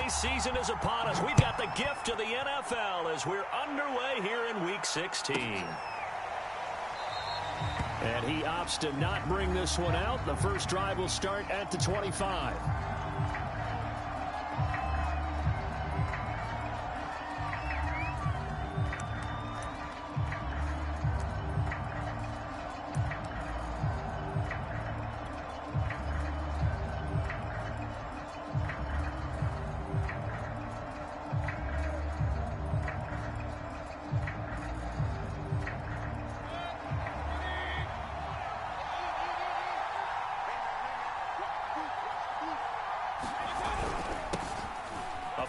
holiday season is upon us. We've got the gift of the NFL as we're underway here in Week 16. And he opts to not bring this one out. The first drive will start at the 25.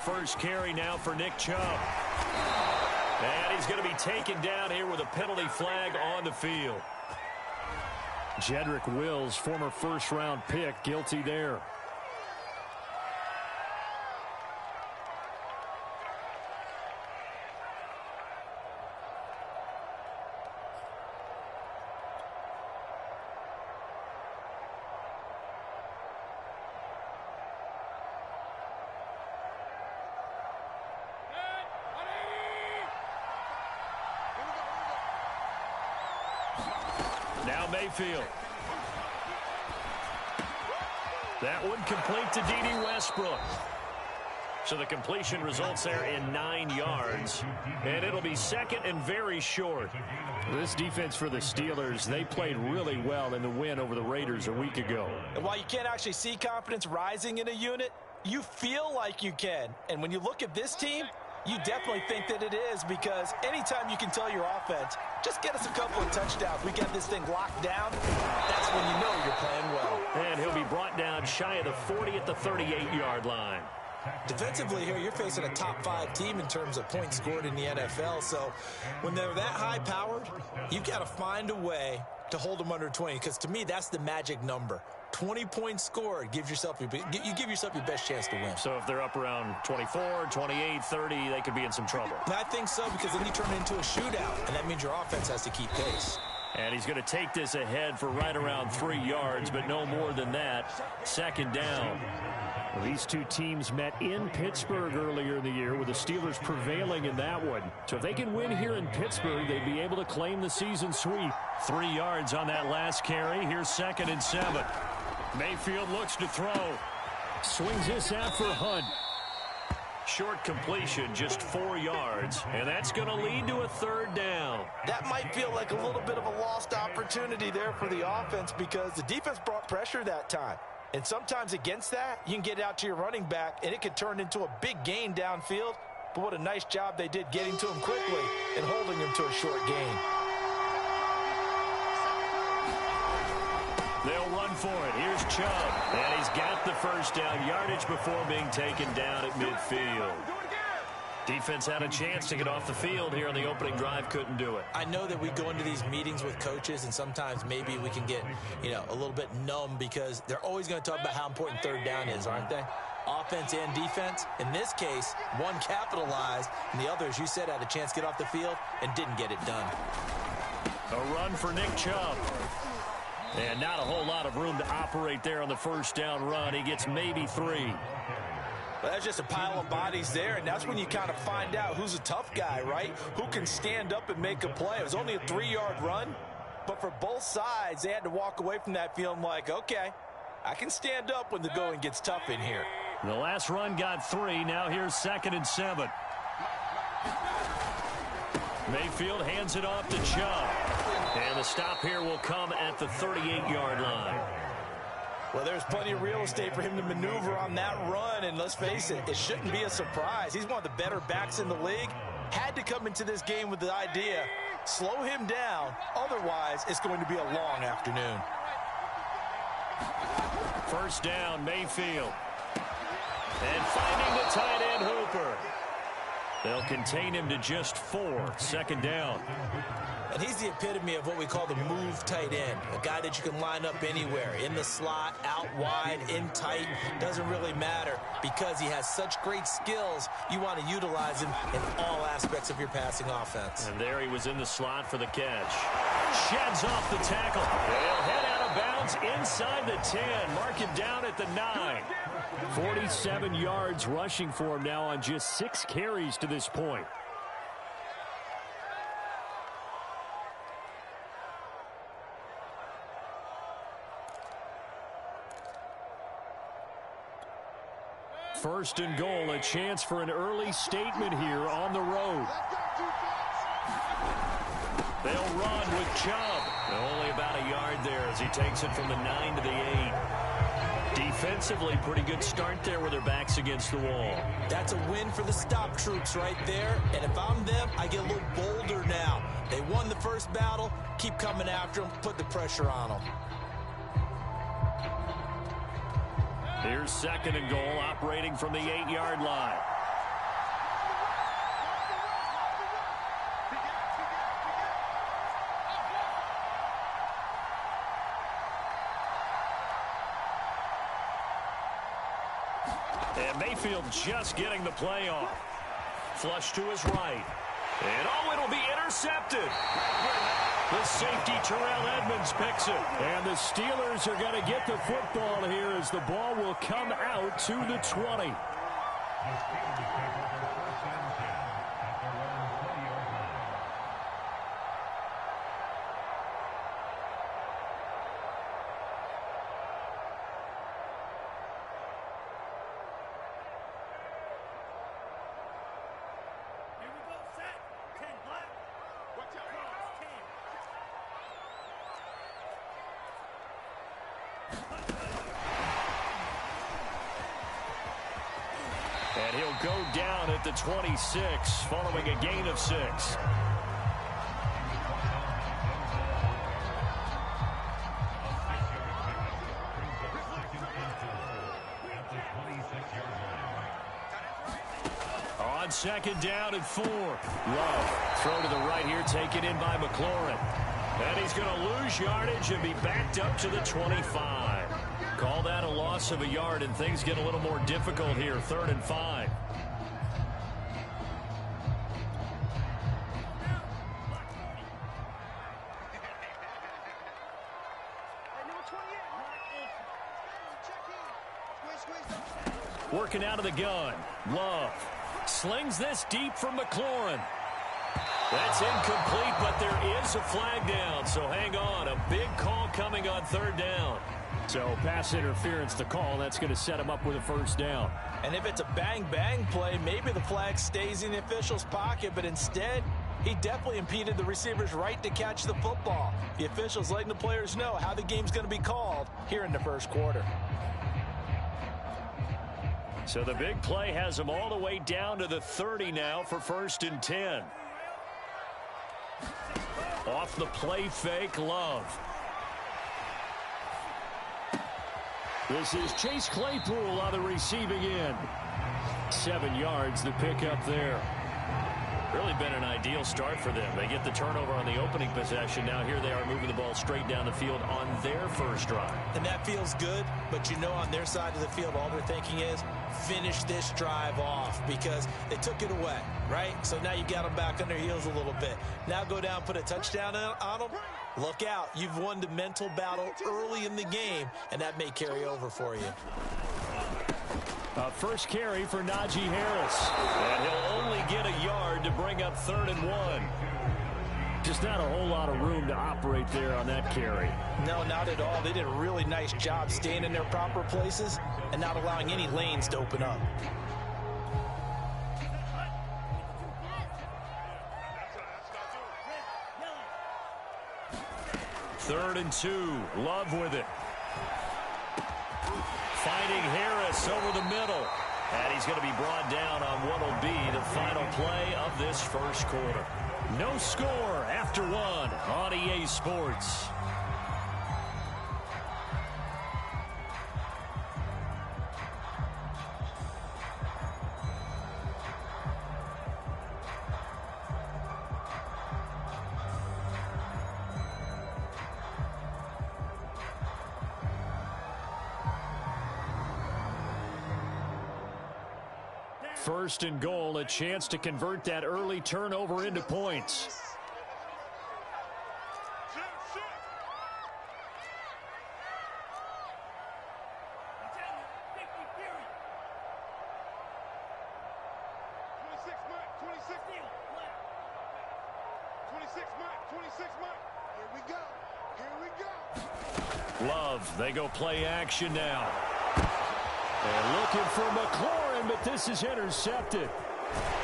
First carry now for Nick Chubb. And he's going to be taken down here with a penalty flag on the field. Jedrick Wills, former first-round pick, guilty there. Now Mayfield. That one complete to D.D. Westbrook. So the completion results there in 9 yards. And it'll be second and very short. This defense for the Steelers, they played really well in the win over the Raiders a week ago. And while you can't actually see confidence rising in a unit, you feel like you can. And when you look at this team, you definitely think that it is, because anytime you can tell your offense, just get us a couple of touchdowns, we get this thing locked down, that's when you know you're playing well. And he'll be brought down shy of the 40 at the 38-yard line. Defensively here, you're facing a top-5 team in terms of points scored in the NFL, so when they're that high-powered, you've got to find a way to hold them under 20, because to me, that's the magic number. 20 points scored, you give yourself your best chance to win. So if they're up around 24, 28, 30, they could be in some trouble. And I think so, because then you turn it into a shootout, and that means your offense has to keep pace. And he's going to take this ahead for right around 3 yards, but no more than that. Second down. Well, these two teams met in Pittsburgh earlier in the year, with the Steelers prevailing in that one. So if they can win here in Pittsburgh, they'd be able to claim the season sweep. 3 yards on that last carry. Here's 2nd and 7. Mayfield looks to throw. Swings this out for Hunt. Short completion, just 4 yards, and that's going to lead to a 3rd down. That might feel like a little bit of a lost opportunity there for the offense, because the defense brought pressure that time. And sometimes against that, you can get out to your running back, and it could turn into a big gain downfield. But what a nice job they did getting to him quickly and holding him to a short gain. They'll run for it. Here's Chubb. And he's got the first down, yardage before being taken down at midfield. Defense had a chance to get off the field here on the opening drive, couldn't do it. I know that we go into these meetings with coaches, and sometimes maybe we can get, a little bit numb, because they're always going to talk about how important 3rd down is, aren't they? Offense and defense. In this case, one capitalized, and the other, as you said, had a chance to get off the field and didn't get it done. A run for Nick Chubb. And not a whole lot of room to operate there on the first down run. He gets maybe 3. But that's just a pile of bodies there, and that's when you kind of find out who's a tough guy, right? Who can stand up and make a play. It was only a 3-yard run, but for both sides, they had to walk away from that feeling like, okay, I can stand up when the going gets tough in here. The last run got 3. Now here's 2nd and 7. Mayfield hands it off to Chubb. And the stop here will come at the 38-yard line. Well, there's plenty of real estate for him to maneuver on that run, and let's face it, it shouldn't be a surprise. He's one of the better backs in the league. Had to come into this game with the idea, slow him down, otherwise it's going to be a long afternoon. First down, Mayfield. And finding the tight end, Hooper. They'll contain him to just 4. 2nd down. And he's the epitome of what we call the move tight end. A guy that you can line up anywhere. In the slot, out wide, in tight. Doesn't really matter, because he has such great skills. You want to utilize him in all aspects of your passing offense. And there he was in the slot for the catch. Sheds off the tackle. They'll head out of bounds yards inside the 10. Mark it down at the 9. 47 yards rushing for him now on just 6 carries to this point. First and goal, a chance for an early statement here on the road. They'll run with Chubb. Only about a yard there as he takes it from the 9 to the 8. Defensively, pretty good start there with their backs against the wall. That's a win for the stop troops right there. And if I'm them, I get a little bolder now. They won the first battle. Keep coming after them. Put the pressure on them. Here's second and goal, operating from the 8-yard line. And Mayfield just getting the play off. Flush to his right. And it'll be intercepted. The safety, Terrell Edmonds, picks it. And the Steelers are going to get the football here as the ball will come out to the 20. And he'll go down at the 26 following a gain of 6. On second down and 4. Love, throw to the right here, taken in by McLaurin. And he's going to lose yardage and be backed up to the 25. Call that a loss of a yard, and things get a little more difficult here. 3rd and 5. Working out of the gun. Love slings this deep from McLaurin. That's incomplete, but there is a flag down, so hang on. A big call coming on 3rd down. So pass interference to call. That's going to set him up with a first down. And if it's a bang-bang play, maybe the flag stays in the official's pocket, but instead, he definitely impeded the receiver's right to catch the football. The official's letting the players know how the game's going to be called here in the first quarter. So the big play has him all the way down to the 30 now for 1st and 10. Off the play fake, Love. This is Chase Claypool on the receiving end. 7 yards, the pickup there. Really been an ideal start for them. They get the turnover on the opening possession. Now here they are moving the ball straight down the field on their first drive. And that feels good, but you know on their side of the field, all they're thinking is finish this drive off because they took it away, right? So now you got them back on their heels a little bit. Now go down, put a touchdown on them. Look out. You've won the mental battle early in the game, and that may carry over for you. First carry for Najee Harris. And he'll only get a yard to bring up 3rd and 1. Just not a whole lot of room to operate there on that carry. No, not at all. They did a really nice job staying in their proper places and not allowing any lanes to open up. Third and 2. Love with it. Finding Harris over the middle. And he's going to be brought down on what will be the final play of this first quarter. No score after 1 on EA Sports. First and goal, a chance to convert that early turnover into points. Love, they go play action now. And looking for McLaurin, but this is intercepted.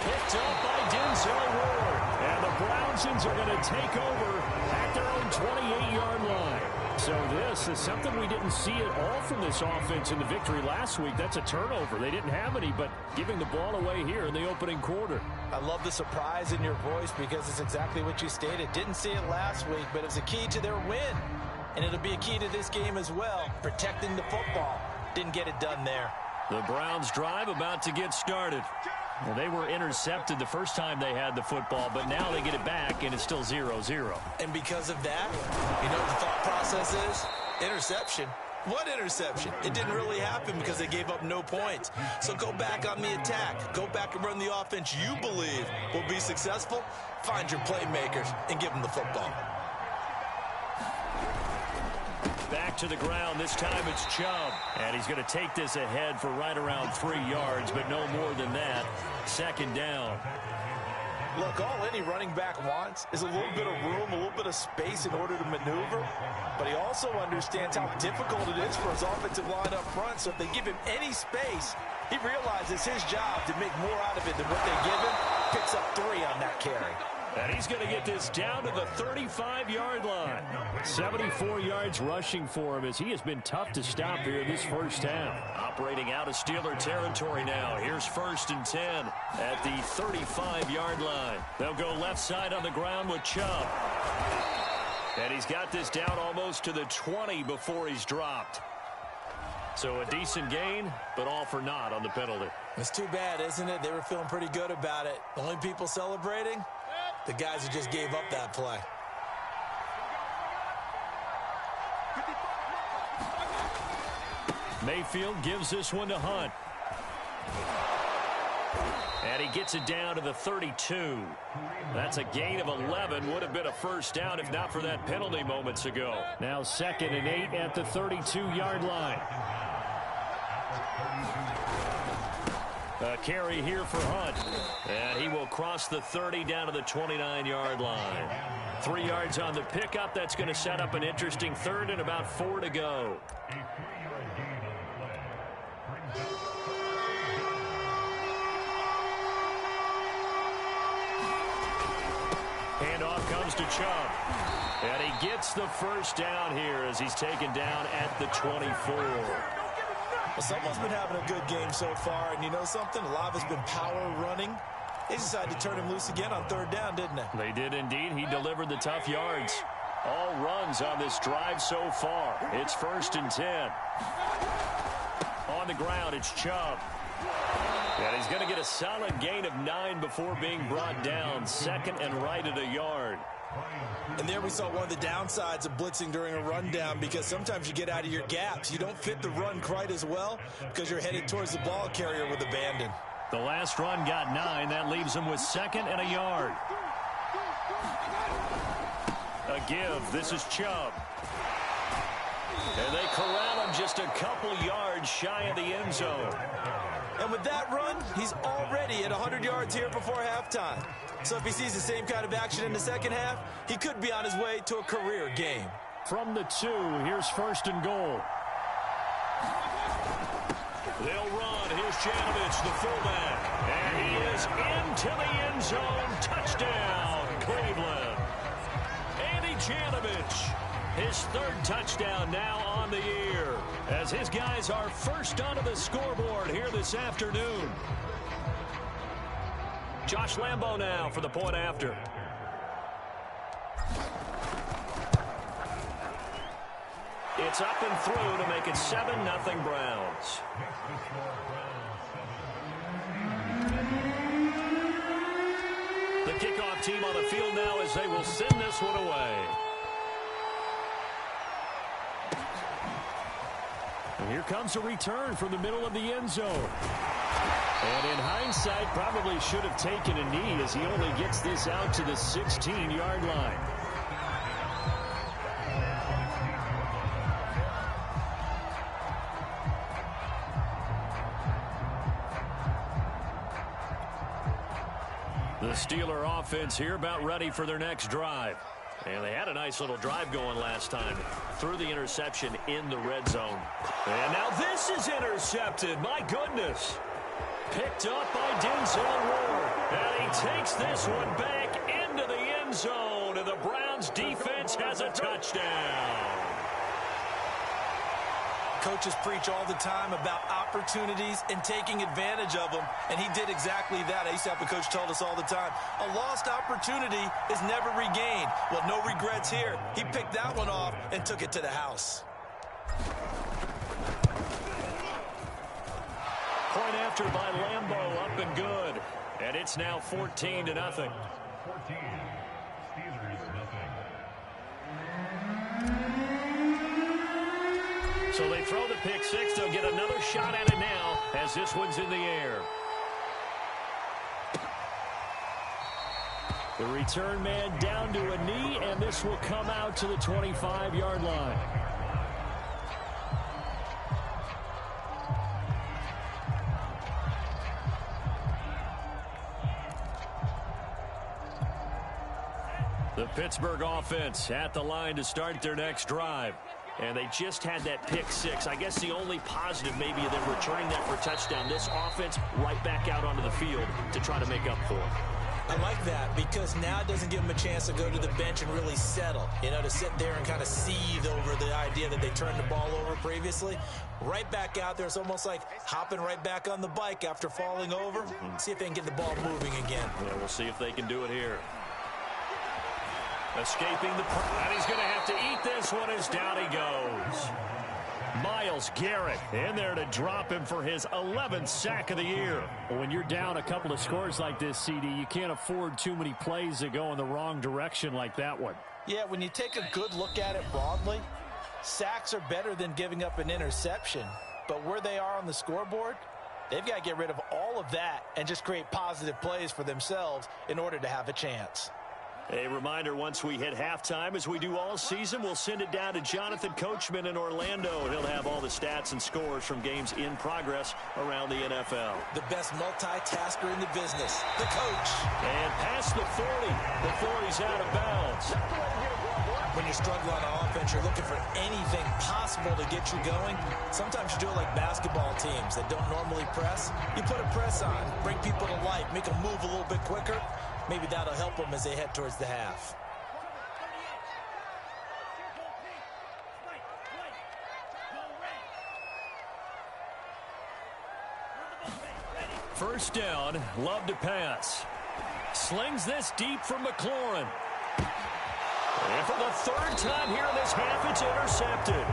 Picked up by Denzel Ward. And the Brownsons are going to take over at their own 28-yard line. So this is something we didn't see at all from this offense in the victory last week. That's a turnover. They didn't have any, but giving the ball away here in the opening quarter. I love the surprise in your voice because it's exactly what you stated. Didn't see it last week, but it was a key to their win. And it'll be a key to this game as well, protecting the football. Didn't get it done there. The Browns drive about to get started. Well, they were intercepted the first time they had the football, but now they get it back, and it's still 0-0. And because of that, you know what the thought process is? Interception. What interception? It didn't really happen because they gave up no points. So go back on the attack. Go back and run the offense you believe will be successful. Find your playmakers and give them the football. Back to the ground. This time it's Chubb. And he's going to take this ahead for right around 3 yards, but no more than that. Second down. Look, all any running back wants is a little bit of room, a little bit of space in order to maneuver. But he also understands how difficult it is for his offensive line up front. So if they give him any space, he realizes his job to make more out of it than what they give him. Picks up 3 on that carry. And he's going to get this down to the 35-yard line. 74 yards rushing for him as he has been tough to stop here in this first half. Operating out of Steeler territory now. Here's 1st and 10 at the 35-yard line. They'll go left side on the ground with Chubb. And he's got this down almost to the 20 before he's dropped. So a decent gain, but all for naught on the penalty. It's too bad, isn't it? They were feeling pretty good about it. The only people celebrating? The guys who just gave up that play. Mayfield gives this one to Hunt. And he gets it down to the 32. That's a gain of 11. Would have been a first down if not for that penalty moments ago. Now 2nd and 8 at the 32-yard line. A carry here for Hunt. And he will cross the 30 down to the 29-yard line. 3 yards on the pickup. That's going to set up an interesting 3rd and about 4 to go. Handoff comes to Chubb. And he gets the first down here as he's taken down at the 24. Well, someone's been having a good game so far, and you know something? A lot of it's been power running. They decided to turn him loose again on 3rd down, didn't they? They did indeed. He delivered the tough yards. All runs on this drive so far. It's 1st and 10. On the ground, it's Chubb. And he's going to get a solid gain of 9 before being brought down. 2nd and right at a yard. And there we saw one of the downsides of blitzing during a rundown, because sometimes you get out of your gaps. You don't fit the run quite as well because you're headed towards the ball carrier with abandon. The last run got 9. That leaves him with 2nd and a yard. A give. This is Chubb. And they corral him just a couple yards shy of the end zone. And with that run, he's already at 100 yards here before halftime. So if he sees the same kind of action in the second half, he could be on his way to a career game. From the 2, here's 1st and goal. They'll run. Here's Janovich, the fullback. And he is into the end zone. Touchdown, Cleveland. Andy Janovich, his 3rd touchdown now on the year, as his guys are first onto the scoreboard here this afternoon. Josh Lambo now for the point after. It's up and through to make it 7-0 Browns. The kickoff team on the field now as they will send this one away. And here comes a return from the middle of the end zone. And in hindsight, probably should have taken a knee as he only gets this out to the 16-yard line. The Steeler offense here about ready for their next drive. And they had a nice little drive going last time. Threw the interception in the red zone. And now this is intercepted. My goodness. Picked up by Denzel Ward. And he takes this one back into the end zone. And the Browns defense has a touchdown. Coaches preach all the time about opportunities and taking advantage of them, and he did exactly that. I used to have a coach told us all the time, a lost opportunity is never regained. Well, no regrets here. He picked that one off and took it to the house. Point after by Lambeau, up and good. And it's now 14-0. 14. Steelers, nothing. So they throw the pick six. They'll get another shot at it now as this one's in the air. The return man down to a knee, and this will come out to the 25-yard line. The Pittsburgh offense at the line to start their next drive. And they just had that pick six. I guess the only positive maybe of them returning that for a touchdown. This offense right back out onto the field to try to make up for it. I like that because now it doesn't give them a chance to go to the bench and really settle. You know, to sit there and kind of seethe over the idea that they turned the ball over previously. Right back out there. It's almost like hopping right back on the bike after falling over. See if they can get the ball moving again. Yeah, we'll see if they can do it here. Escaping the and he's going to have to eat this one as down he goes. Myles Garrett in there to drop him for his 11th sack of the year. When you're down a couple of scores like this, CD, you can't afford too many plays that go in the wrong direction like that one. Yeah, when you take a good look at it broadly, sacks are better than giving up an interception. But where they are on the scoreboard, they've got to get rid of all of that and just create positive plays for themselves in order to have a chance. A reminder, once we hit halftime, as we do all season, we'll send it down to Jonathan Coachman in Orlando. He'll have all the stats and scores from games in progress around the NFL. The best multitasker in the business, the coach. And past the 40. The 40's out of bounds. When you're struggling on offense, you're looking for anything possible to get you going. Sometimes you do it like basketball teams that don't normally press. You put a press on, bring people to life, make them move a little bit quicker. Maybe that'll help them as they head towards the half. First down, Love to pass. Slings this deep from McLaurin. And for the third time here in this half, it's intercepted.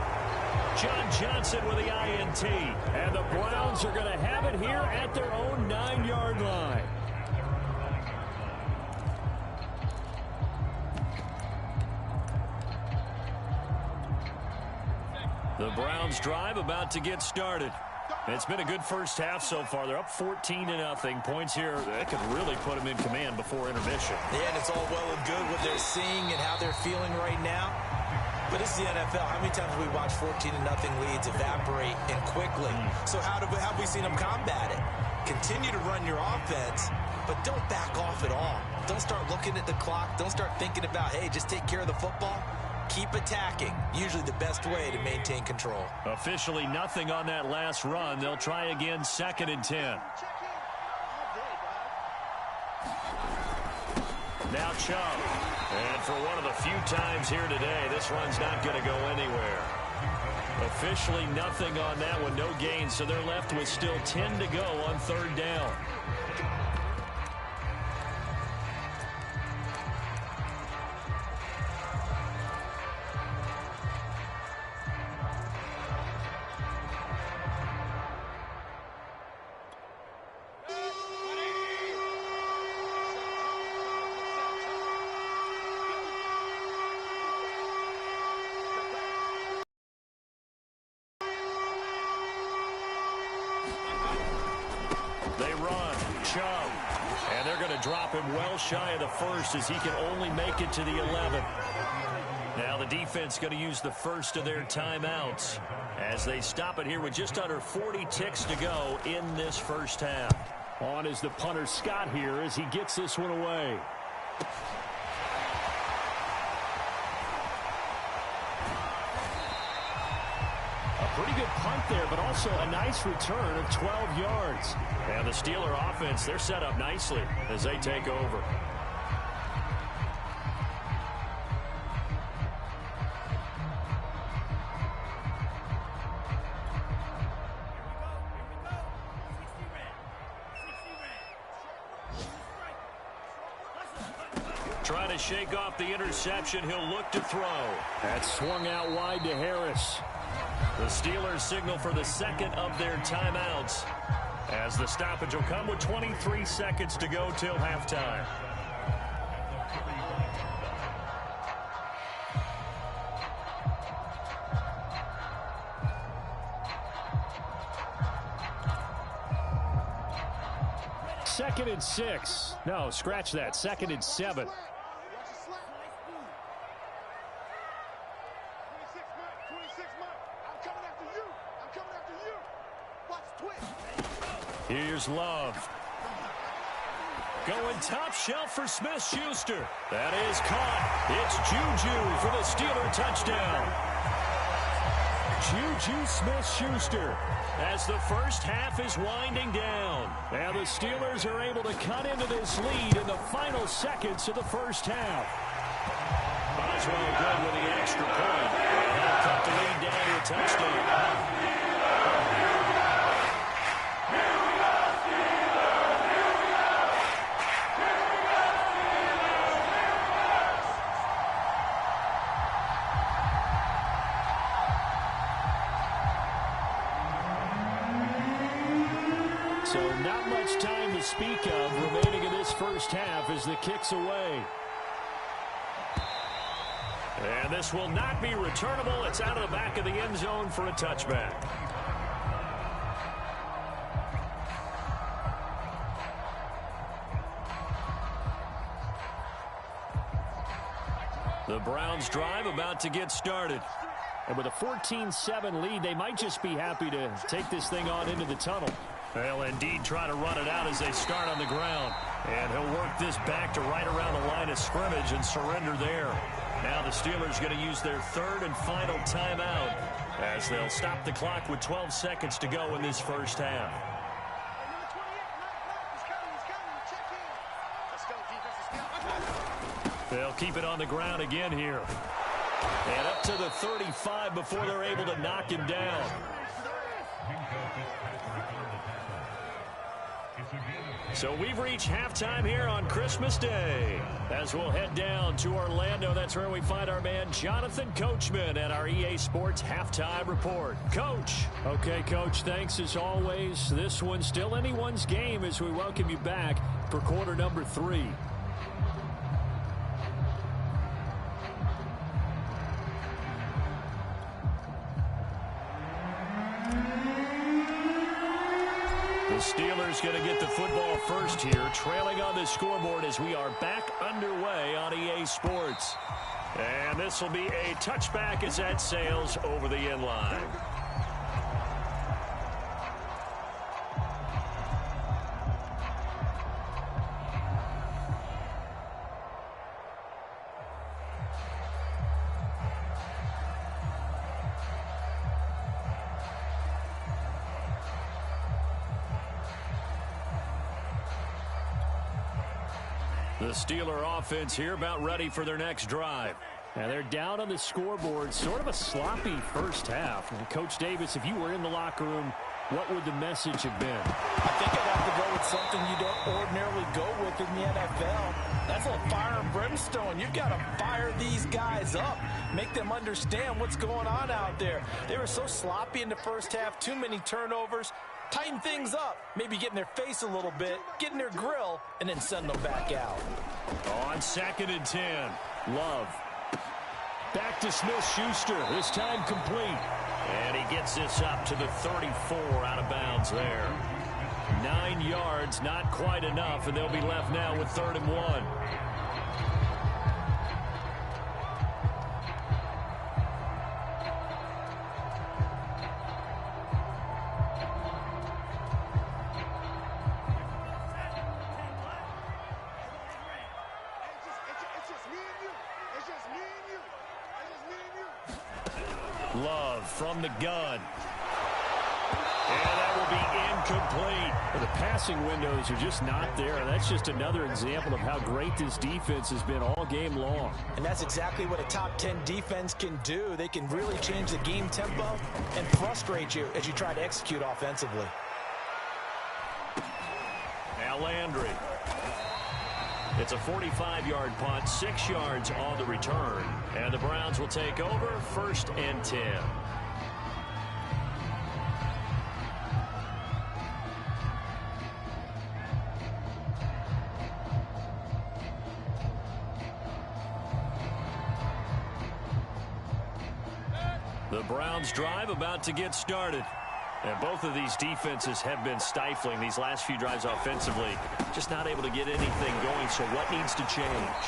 John Johnson with the INT. And the Browns are going to have it here at their own 9-yard line. The Browns drive about to get started. It's been a good first half so far. They're up 14-0. Points here that could really put them in command before intermission. Yeah, and it's all well and good what they're seeing and how they're feeling right now. But this is the NFL. How many times have we watched 14-0 leads evaporate and quickly? So how have we seen them combat it? Continue to run your offense, but don't back off at all. Don't start looking at the clock. Don't start thinking about, hey, just take care of the football. Keep attacking. Usually the best way to maintain control. Officially nothing on that last run. They'll try again, 2nd and 10. Now Chubb. And for one of the few times here today, this run's not going to go anywhere. Officially nothing on that one. No gain, so they're left with still 10 to go on 3rd down. Drop him well shy of the first as he can only make it to the 11th. Now the defense going to use the first of their timeouts as they stop it here with just under 40 ticks to go in this first half. On is the punter Scott here as he gets this one away. Pretty good punt there, but also a nice return of 12 yards. And the Steeler offense, they're set up nicely as they take over. Trying to shake off the interception. He'll look to throw. That swung out wide to Harris. The Steelers signal for the second of their timeouts as the stoppage will come with 23 seconds to go till halftime. Second and 6. No, scratch that. Second and 7. Here's Love. Going top shelf for Smith-Schuster. That is caught. It's Juju for the Steeler touchdown. Juju Smith-Schuster as the first half is winding down. And the Steelers are able to cut into this lead in the final seconds of the first half. Boswell good with the extra point. And they'll cut the lead down to a touchdown. So not much time to speak of remaining in this first half as the kick's away. And this will not be returnable. It's out of the back of the end zone for a touchback. The Browns drive about to get started. And with a 14-7 lead, they might just be happy to take this thing on into the tunnel. They'll indeed try to run it out as they start on the ground. And he'll work this back to right around the line of scrimmage and surrender there. Now the Steelers going to use their third and final timeout as they'll stop the clock with 12 seconds to go in this first half. They'll keep it on the ground again here. And up to the 35 before they're able to knock him down. So we've reached halftime here on Christmas Day. As we'll head down to Orlando, that's where we find our man Jonathan Coachman at our EA Sports Halftime Report. Coach. Okay, Coach, thanks as always. This one's still anyone's game as we welcome you back for quarter number 3. The Steelers going to get the football first here, trailing on the scoreboard as we are back underway on EA Sports. And this will be a touchback as that sails over the end line. The Steeler offense here about ready for their next drive. And they're down on the scoreboard. Sort of a sloppy first half. And Coach Davis, if you were in the locker room, what would the message have been? I think I'd have to go with something you don't ordinarily go with in the NFL. That's a fire and brimstone. You've got to fire these guys up. Make them understand what's going on out there. They were so sloppy in the first half. Too many turnovers. Tighten things up, maybe get in their face a little bit, get in their grill, and then send them back out. On 2nd and 10, Love. Back to Smith-Schuster, this time complete. And he gets this up to the 34 out of bounds there. 9 yards, not quite enough, and they'll be left now with 3rd and 1. Love from the gun. And that will be incomplete. Well, the passing windows are just not there. And that's just another example of how great this defense has been all game long. And that's exactly what a top 10 defense can do. They can really change the game tempo and frustrate you as you try to execute offensively. Now Landry. It's a 45-yard punt, 6 yards on the return. And the Browns will take over, 1st and 10. The Browns drive about to get started. And both of these defenses have been stifling these last few drives offensively. Just not able to get anything going, so what needs to change?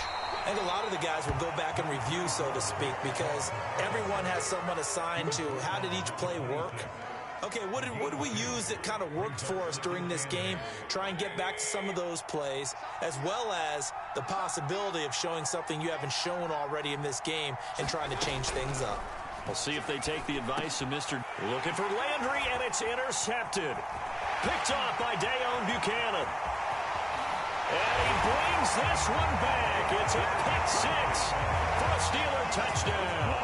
I think a lot of the guys will go back and review, so to speak, because everyone has someone assigned to how did each play work. Okay, what did we use that kind of worked for us during this game? Try and get back to some of those plays, as well as the possibility of showing something you haven't shown already in this game and trying to change things up. We'll see if they take the advice of Mr. Looking for Landry, and it's intercepted. Picked off by Dayon Buchanan. And he brings this one back. It's a pick 6 for a Steeler touchdown.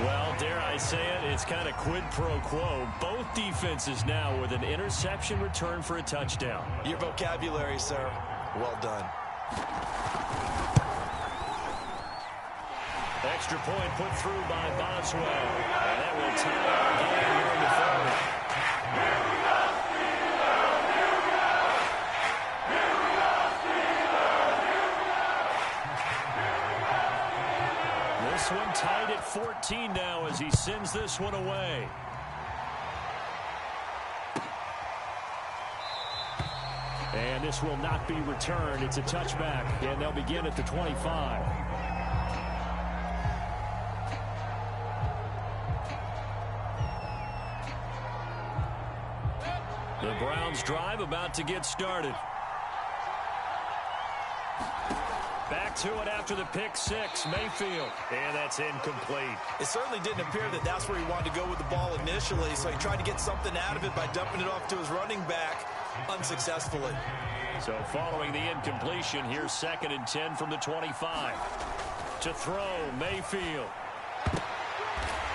Well, dare I say it, it's kind of quid pro quo. Both defenses now with an interception return for a touchdown. Your vocabulary, sir. Well done. Extra point put through by Boswell. And that will tie our game here in the third. This one tied at 14 now as he sends this one away. And this will not be returned. It's a touchback, and they'll begin at the 25. The Browns drive about to get started. Back to it after the pick 6, Mayfield. And that's incomplete. It certainly didn't appear that that's where he wanted to go with the ball initially, so he tried to get something out of it by dumping it off to his running back unsuccessfully. So following the incompletion, here's 2nd and 10 from the 25. To throw, Mayfield.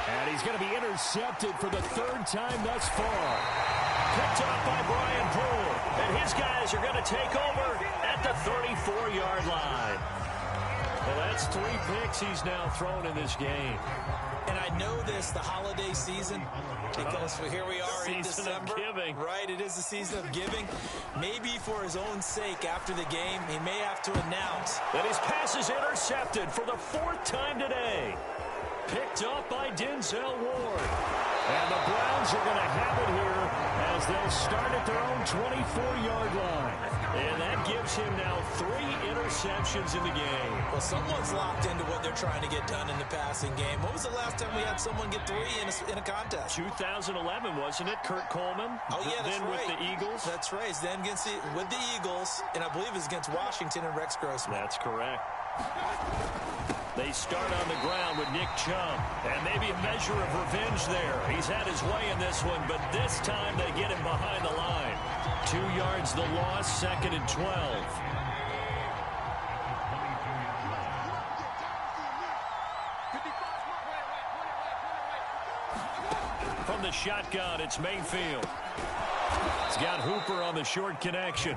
And he's going to be intercepted for the 3rd time thus far. Picked up by Brian Poole. And his guys are going to take over at the 34-yard line. Well, that's 3 picks he's now thrown in this game. And I know this, the holiday season, because here we are in December. Right, it is the season of giving. Maybe for his own sake after the game, he may have to announce that his pass is intercepted for the 4th time today. Picked up by Denzel Ward. And the Browns are going to have it here as they'll start at their own 24-yard line. And that gives him now 3 interceptions in the game. Well, someone's locked into what they're trying to get done in the passing game. When was the last time we had someone get 3 in a contest? 2011, wasn't it? Kurt Coleman? Oh, yeah, that's then right. With the Eagles? That's right. It's then with the Eagles, and I believe it's against Washington and Rex Grossman. That's correct. They start on the ground with Nick Chubb. And maybe a measure of revenge there. He's had his way in this one, but this time they get him behind the line. 2 yards the loss, 2nd and 12. From the shotgun, it's Mayfield. He's got Hooper on the short connection.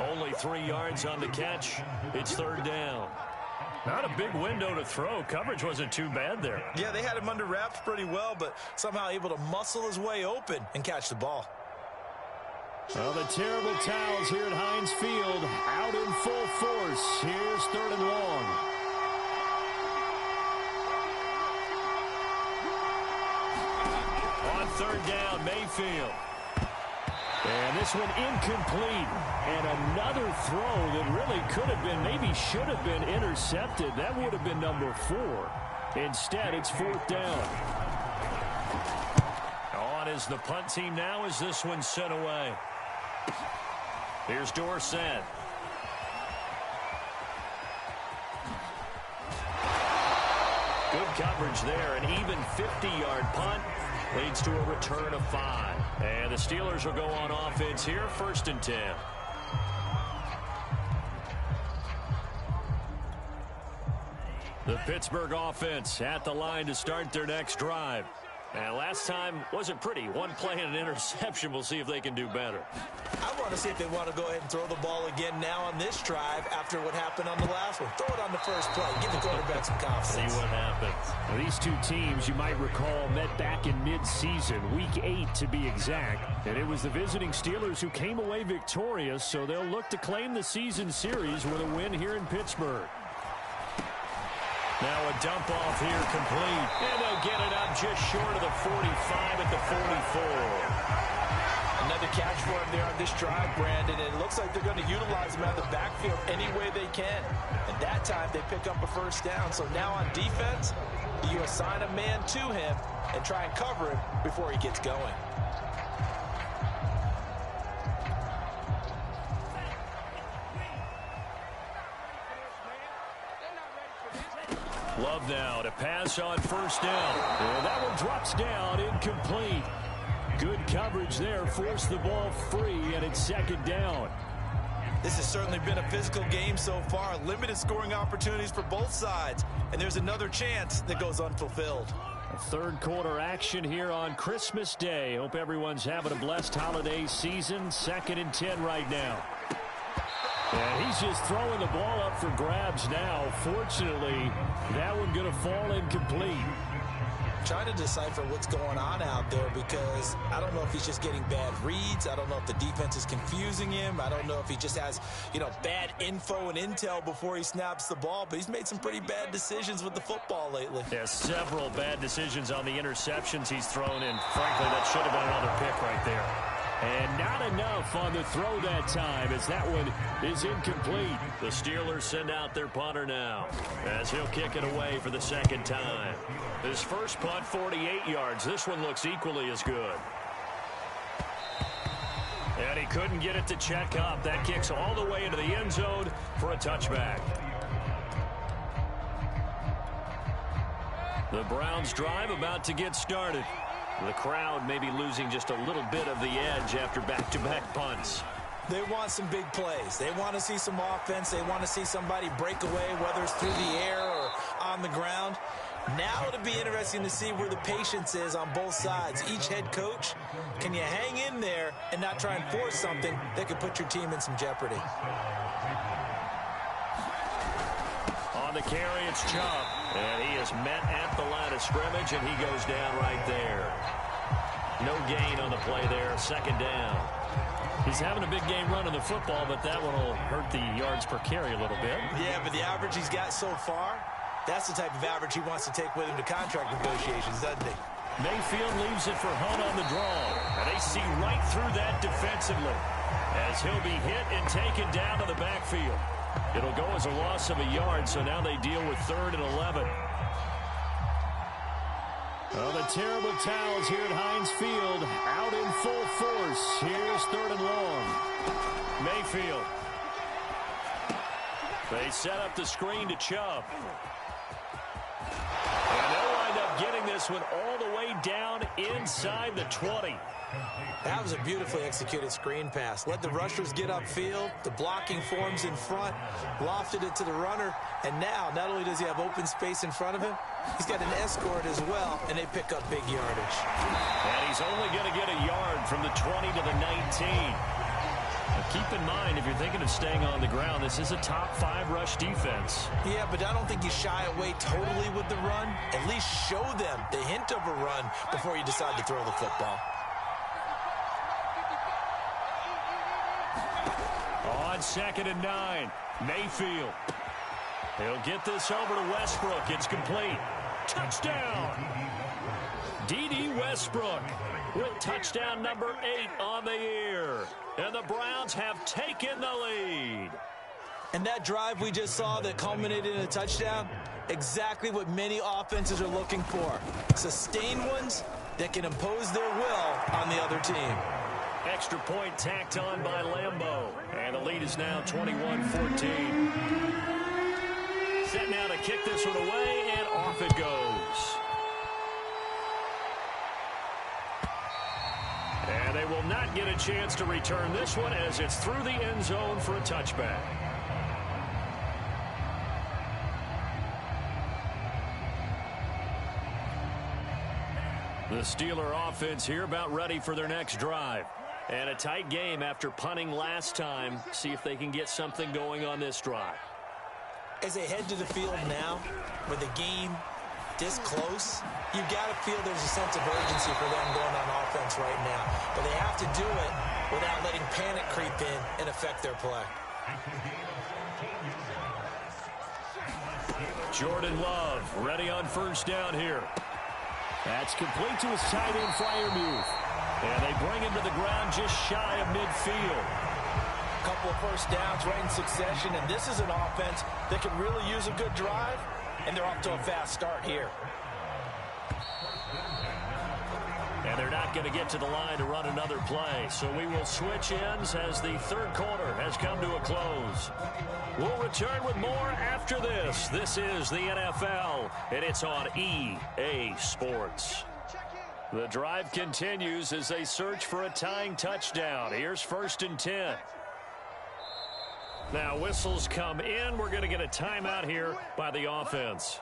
Only 3 yards on the catch. It's 3rd down. Not a big window to throw. Coverage wasn't too bad there. Yeah, they had him under wraps pretty well, but somehow able to muscle his way open and catch the ball. Well, the terrible towels here at Heinz Field out in full force. Here's 3rd and long. On 3rd down, Mayfield. And this one incomplete. And another throw that really could have been, maybe should have been intercepted. That would have been number 4. Instead, it's 4th down. On is the punt team now as this one's sent away. Here's Dorsett. Good coverage there. An even 50-yard punt leads to a return of 5. And the Steelers will go on offense here, 1st and 10. The Pittsburgh offense at the line to start their next drive. And last time wasn't pretty. One play and an interception. We'll see if they can do better. I want to see if they want to go ahead and throw the ball again now on this drive after what happened on the last one. Throw it on the first play. Give the quarterback some confidence. See what happens. Now, these two teams, you might recall, met back in mid-season, Week 8 to be exact. And it was the visiting Steelers who came away victorious, so they'll look to claim the season series with a win here in Pittsburgh. Now a dump off here complete. And they'll get it up just short of the 45 at the 44. Another catch for him there on this drive, Brandon. And it looks like they're going to utilize him out of the backfield any way they can. And that time they pick up a first down. So now on defense, you assign a man to him and try and cover him before he gets going. Love now to pass on first down. And that one drops down, incomplete. Good coverage there, forced the ball free, and it's 2nd down. This has certainly been a physical game so far. Limited scoring opportunities for both sides. And there's another chance that goes unfulfilled. A third quarter action here on Christmas Day. Hope everyone's having a blessed holiday season. 2nd and 10 right now. And he's just throwing the ball up for grabs now. Fortunately, that one going to fall incomplete. Trying to decipher what's going on out there because I don't know if he's just getting bad reads. I don't know if the defense is confusing him. I don't know if he just has, bad info and intel before he snaps the ball. But he's made some pretty bad decisions with the football lately. Yeah, several bad decisions on the interceptions he's thrown in. Frankly, that should have been another pick right there. And not enough on the throw that time as that one is incomplete. The Steelers send out their punter now as he'll kick it away for the 2nd time. His first punt, 48 yards. This one looks equally as good. And he couldn't get it to check up. That kicks all the way into the end zone for a touchback. The Browns drive about to get started. The crowd may be losing just a little bit of the edge after back-to-back punts. They want some big plays. They want to see some offense. They want to see somebody break away, whether it's through the air or on the ground. Now it'll be interesting to see where the patience is on both sides. Each head coach, can you hang in there and not try and force something that could put your team in some jeopardy? On the carry, it's Chubb. And he is met at the line of scrimmage, and he goes down right there. No gain on the play there, 2nd down. He's having a big game running the football, but that one will hurt the yards per carry a little bit. Yeah, but the average he's got so far, that's the type of average he wants to take with him to contract negotiations, doesn't he? Mayfield leaves it for Hunt on the draw. And they see right through that defensively as he'll be hit and taken down to the backfield. It'll go as a loss of a yard, so now they deal with 3rd and 11. Oh, the terrible towels here at Heinz Field out in full force. Here's 3rd and long. Mayfield. They set up the screen to Chubb. And they'll wind up getting this one all the way down inside the 20. That was a beautifully executed screen pass. Let the rushers get upfield. The blocking forms in front. Lofted it to the runner. And now, not only does he have open space in front of him, he's got an escort as well, and they pick up big yardage. And he's only going to get a yard from the 20 to the 19. Now keep in mind, if you're thinking of staying on the ground, this is a top 5 rush defense. Yeah, but I don't think you shy away totally with the run. At least show them the hint of a run before you decide to throw the football. On 2nd and 9, Mayfield. He'll get this over to Westbrook. It's complete. Touchdown! D.D. Westbrook with touchdown number 8 on the year. And the Browns have taken the lead. And that drive we just saw that culminated in a touchdown, exactly what many offenses are looking for. Sustained ones that can impose their will on the other team. Extra point tacked on by Lambeau. And the lead is now 21-14. set now to kick this one away, and off it goes. And they will not get a chance to return this one as it's through the end zone for a touchback. The Steeler offense here about ready for their next drive. And a tight game after punting last time. See if they can get something going on this drive. As they head to the field now, with the game this close, you've got to feel there's a sense of urgency for them going on offense right now. But they have to do it without letting panic creep in and affect their play. Jordan Love ready on first down here. That's complete to his tight end, Freiermuth. And they bring him to the ground just shy of midfield. A couple of first downs right in succession, and this is an offense that can really use a good drive, and they're off to a fast start here. And they're not going to get to the line to run another play, so we will switch ends as the third quarter has come to a close. We'll return with more after this. This is the NFL, and it's on EA Sports. The drive continues as they search for a tying touchdown. Here's 1st and 10. Now whistles come in. We're going to get a timeout here by the offense.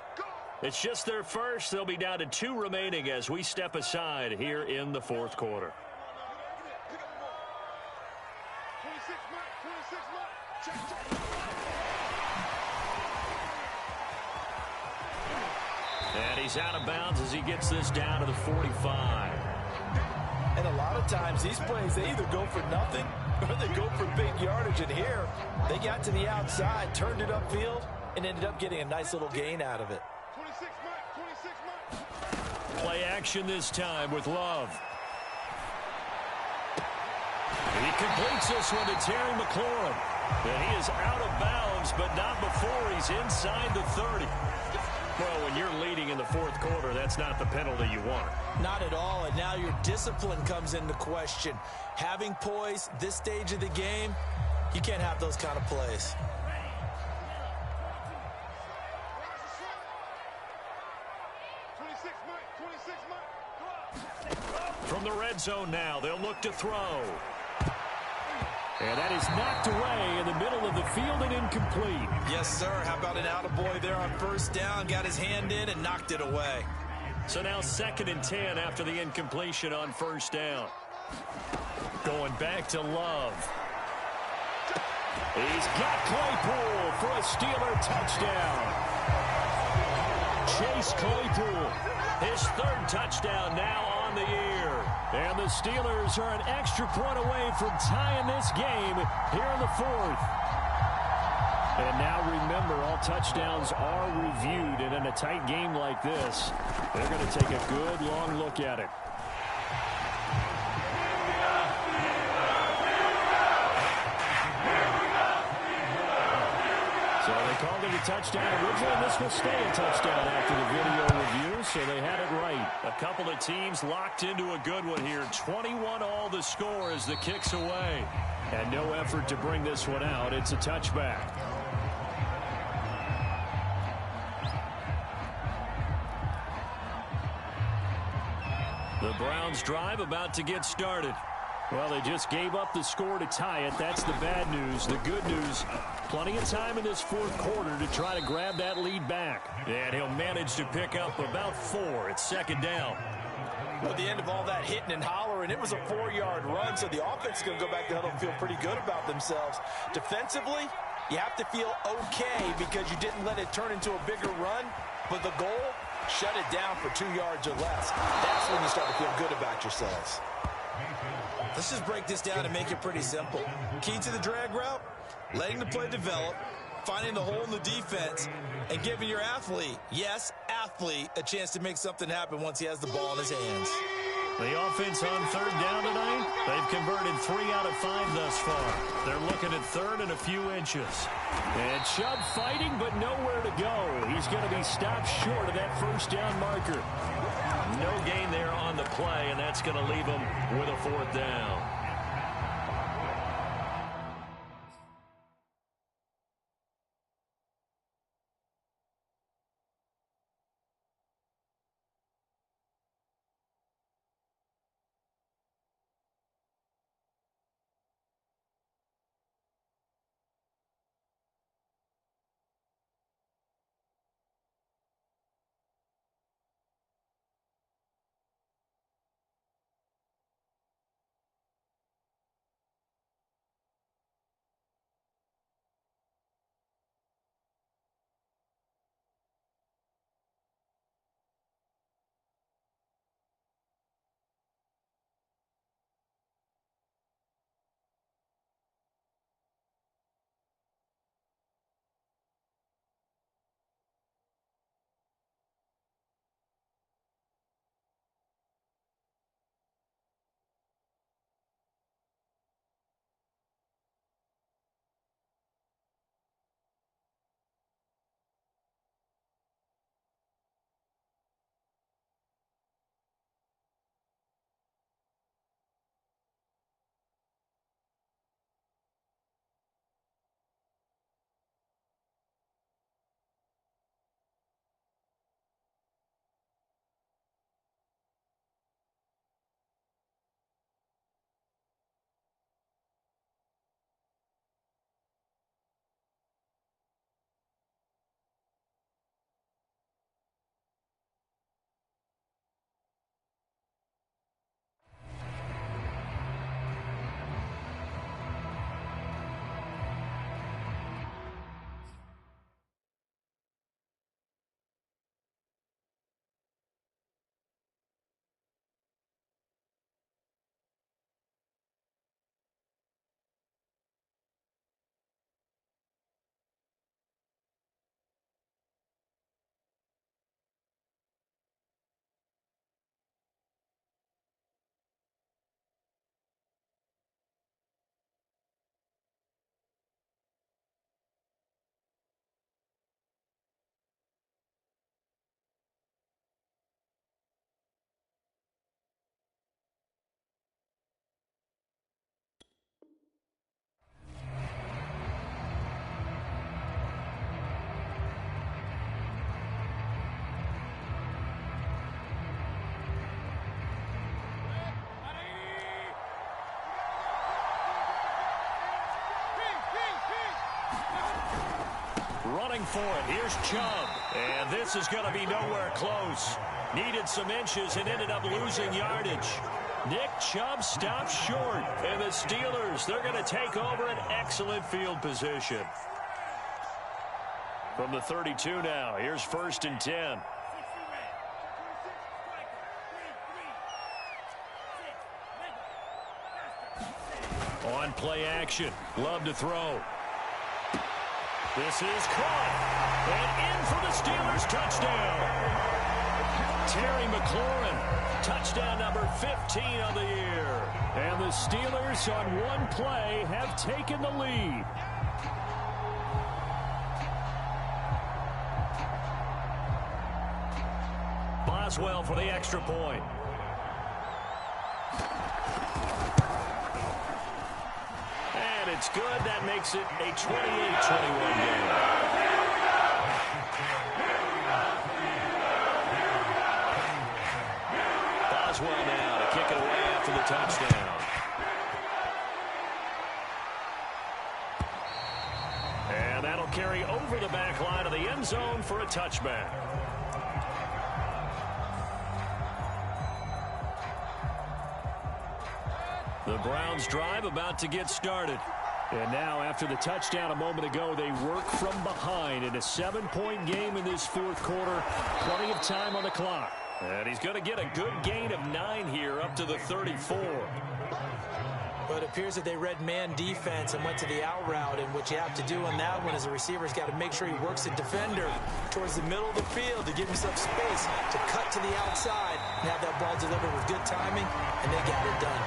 It's just their first. They'll be down to 2 remaining as we step aside here in the fourth quarter. And he's out of bounds as he gets this down to the 45. And a lot of times these plays, they either go for nothing or they go for big yardage. And here, they got to the outside, turned it upfield, and ended up getting a nice little gain out of it. Play action this time with Love. He completes this one to Terry McLaurin. And he is out of bounds, but not before he's inside the 30. Well, when you're leading in the fourth quarter, that's not the penalty you want. Not at all, and now your discipline comes into question. Having poise this stage of the game, you can't have those kind of plays. From the red zone now, they'll look to throw. And that is knocked away in the middle of the field and incomplete. Yes, sir. How about an attaboy there on first down? Got his hand in and knocked it away. So now 2nd and 10 after the incompletion on first down. Going back to Love. He's got Claypool for a Steeler touchdown. Chase Claypool, his 3rd touchdown now on the year. And the Steelers are an extra point away from tying this game here in the 4th. And now remember, all touchdowns are reviewed. And in a tight game like this, they're going to take a good long look at it. So they called it a touchdown originally, and this will stay a touchdown after the video review, so they had it right. A couple of teams locked into a good one here. 21-all the score as the kick's away. And no effort to bring this one out. It's a touchback. The Browns drive about to get started. Well, they just gave up the score to tie it. That's the bad news. The good news, plenty of time in this fourth quarter to try to grab that lead back. And he'll manage to pick up about 4. It's 2nd down. At the end of all that hitting and hollering, it was a 4-yard run, so the offense is going to go back to huddle and feel pretty good about themselves. Defensively, you have to feel okay because you didn't let it turn into a bigger run, but the goal, shut it down for 2 yards or less. That's when you start to feel good about yourselves. Let's just break this down and make it pretty simple. Key to the drag route, letting the play develop, finding the hole in the defense, and giving your athlete, yes, athlete, a chance to make something happen once he has the ball in his hands. The offense on 3rd down tonight, they've converted 3 out of 5 thus far. They're looking at 3rd and a few inches. And Chubb fighting, but nowhere to go. He's going to be stopped short of that 1st down marker. No gain there on the play, and that's going to leave him with a 4th down. running for it. Here's Chubb. And this is going to be nowhere close. Needed some inches and ended up losing yardage. Nick Chubb stops short. And the Steelers, they're going to take over an excellent field position. From the 32 now, here's 1st and 10. On play action. Love to throw. This is caught. And in for the Steelers touchdown. Terry McLaurin. Touchdown number 15 on the year. And the Steelers on one play have taken the lead. Boswell for the extra point. And it's good. That makes it a 28-21 game. Boswell now to kick it away after the touchdown. And that'll carry over the back line of the end zone for a touchback. The Browns drive about to get started. And now after the touchdown a moment ago, they work from behind in a 7-point game in this fourth quarter. Plenty of time on the clock. And he's going to get a good gain of 9 here up to the 34. But it appears that they read man defense and went to the out route. And what you have to do on that one is the receiver's got to make sure he works the defender towards the middle of the field to give himself space to cut to the outside and have that ball delivered with good timing, and they got it done.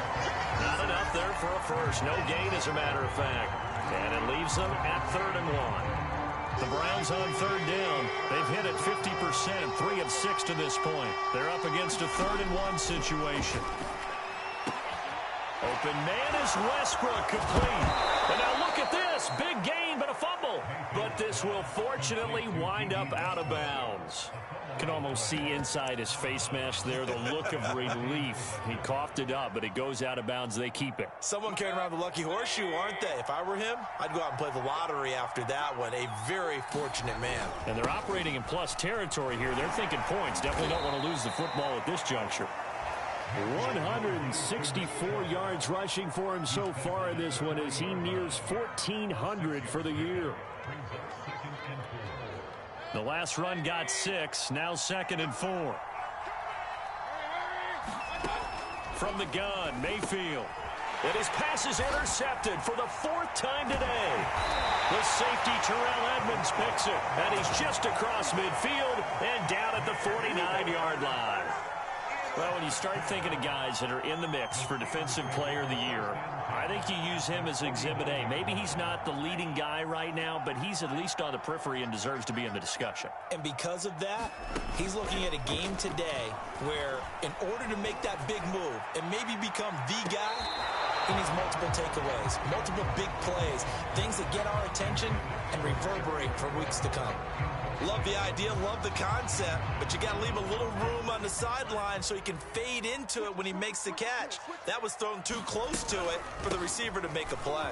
Not enough there for a first. No gain, as a matter of fact. And it leaves them at 3rd and 1. The Browns on 3rd down. They've hit it 50%, 3 of 6 to this point. They're up against a 3rd and 1 situation. Open man is Westbrook, complete. And now look at this. Big gain, but a fumble. But this will fortunately wind up out of bounds. Can almost see inside his face mask there the look of relief. He coughed it up, but it goes out of bounds. They keep it. Someone carrying around the lucky horseshoe, aren't they? If I were him, I'd go out and play the lottery after that one. A very fortunate man. And they're operating in plus territory here. They're thinking points. Definitely don't want to lose the football at this juncture. 164 yards rushing for him so far in this one as he nears 1,400 for the year. The last run got 6, now 2nd and 4. From the gun, Mayfield. And his pass is intercepted for the 4th time today. The safety, Terrell Edmonds, picks it. And he's just across midfield and down at the 49-yard line. Well, when you start thinking of guys that are in the mix for Defensive Player of the Year, I think you use him as Exhibit A. Maybe he's not the leading guy right now, but he's at least on the periphery and deserves to be in the discussion. And because of that, he's looking at a game today where in order to make that big move and maybe become the guy, he needs multiple takeaways, multiple big plays, things that get our attention and reverberate for weeks to come. Love the idea, love the concept, but you got to leave a little room on the sideline so he can fade into it when he makes the catch. That was thrown too close to it for the receiver to make a play.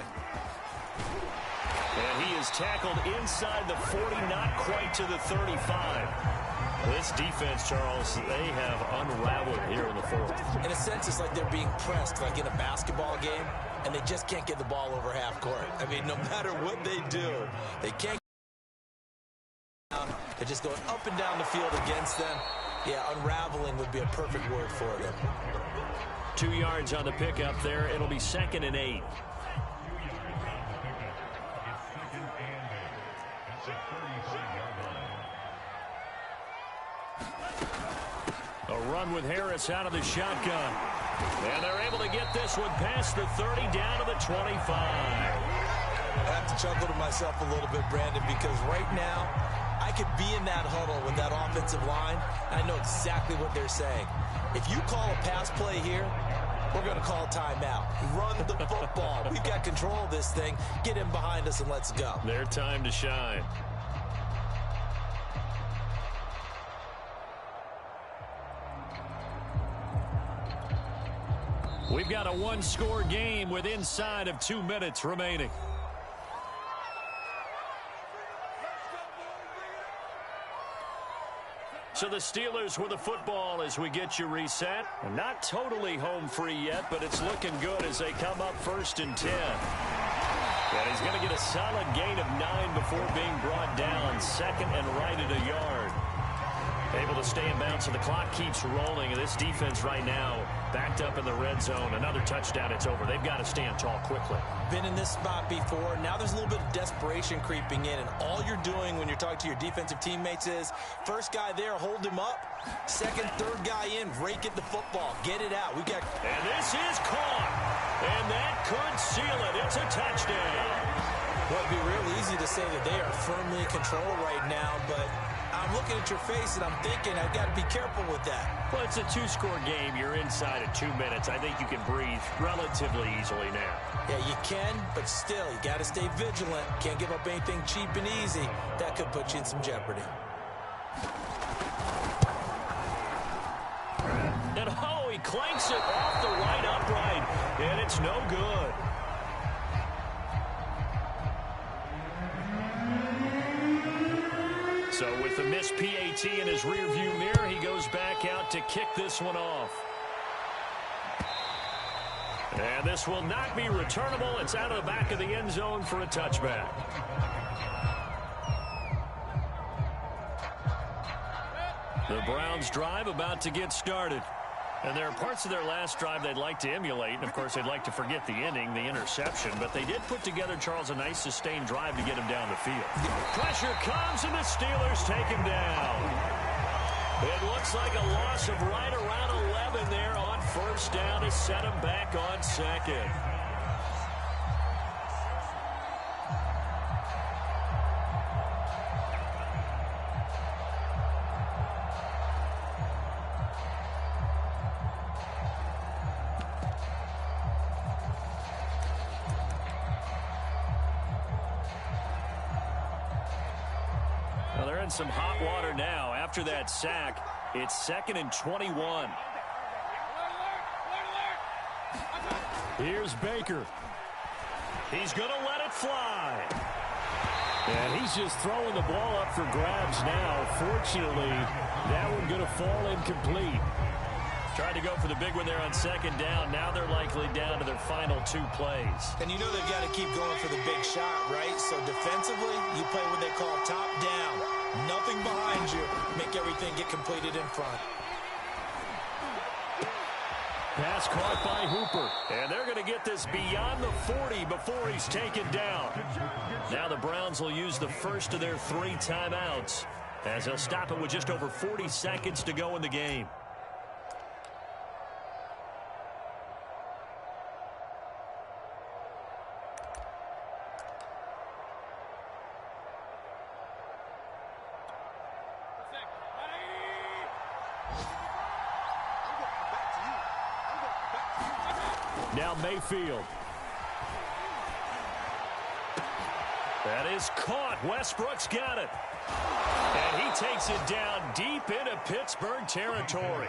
And he is tackled inside the 40, not quite to the 35. This defense, Charles, they have unraveled here in the fourth. In a sense, it's like they're being pressed, like in a basketball game, and they just can't get the ball over half court. I mean, no matter what they do, they can't. They're just going up and down the field against them. Yeah, unraveling would be a perfect word for them. 2 yards on the pickup there. It'll be 2nd and 8. A run with Harris out of the shotgun. And they're able to get this one past the 30 down to the 25. I have to chuckle to myself a little bit, Brandon, because right now I could be in that huddle with that offensive line, and I know exactly what they're saying. If you call a pass play here, we're going to call timeout. Run the football. We've got control of this thing. Get him behind us and let's go. Their time to shine. We've got a one-score game with inside of 2 minutes remaining. So the Steelers with the football as we get you reset. Not totally home free yet, but it's looking good as they come up 1st and 10. And he's going to get a solid gain of 9 before being brought down. 2nd and right at a yard. Able to stay in bounds, and the clock keeps rolling. And this defense right now backed up in the red zone. Another touchdown, it's over. They've got to stand tall quickly. Been in this spot before. Now there's a little bit of desperation creeping in, and all you're doing when you're talking to your defensive teammates is first guy there, hold him up. Second, third guy in, rake at the football. Get it out. And this is caught. And that could seal it. It's a touchdown. Well, it'd be real easy to say that they are firmly in control right now, but I'm looking at your face, and I'm thinking I've got to be careful with that. Well, it's a 2-score game. You're inside of 2 minutes. I think you can breathe relatively easily now. Yeah, you can, but still, you got to stay vigilant. Can't give up anything cheap and easy. That could put you in some jeopardy. And, he clanks it off the right upright, and it's no good. So with the missed PAT in his rearview mirror, he goes back out to kick this one off. And this will not be returnable. It's out of the back of the end zone for a touchback. The Browns drive about to get started. And there are parts of their last drive they'd like to emulate. And, of course, they'd like to forget the inning, the interception. But they did put together, Charles, a nice sustained drive to get him down the field. Pressure comes, and the Steelers take him down. It looks like a loss of right around 11 there on 1st down to set him back on 2nd. Some hot water now. After that sack, it's 2nd and 21. Here's Baker. He's going to let it fly. And he's just throwing the ball up for grabs now. Fortunately, that one going to fall incomplete. Tried to go for the big one there on 2nd down. Now they're likely down to their final 2 plays. And you know they've got to keep going for the big shot, right? So defensively, you play what they call top down. Nothing behind you. Make everything get completed in front. Pass caught by Hooper. And they're going to get this beyond the 40 before he's taken down. Now the Browns will use the first of their 3 timeouts as they'll stop it with just over 40 seconds to go in the game. Now Mayfield. That is caught. Westbrook's got it. And he takes it down deep into Pittsburgh territory.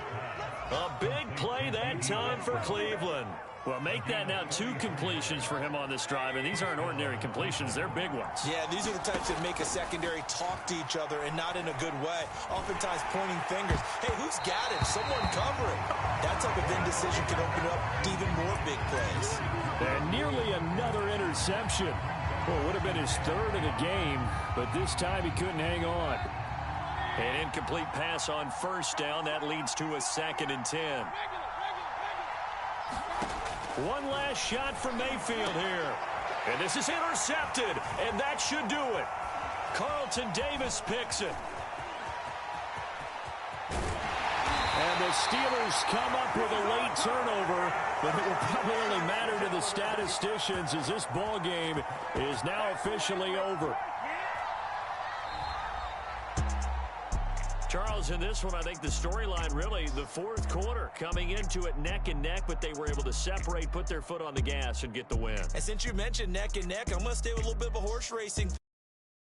A big play that time for Cleveland. Well, make that now 2 completions for him on this drive, and these aren't ordinary completions. They're big ones. Yeah, these are the types that make a secondary talk to each other and not in a good way. Oftentimes pointing fingers. Hey, who's got it? Someone cover it. That type of indecision can open up even more big plays. And nearly another interception. Well, it would have been his 3rd of the game, but this time he couldn't hang on. An incomplete pass on 1st down. That leads to a 2nd and 10. One last shot from Mayfield here. And this is intercepted, and that should do it. Carlton Davis picks it. And the Steelers come up with a late turnover, but it will probably only matter to the statisticians as this ball game is now officially over. Charles, in this one, I think the storyline really, the 4th quarter, coming into it neck and neck, but they were able to separate, put their foot on the gas, and get the win. And since you mentioned neck and neck, I'm going to stay with a little bit of a horse racing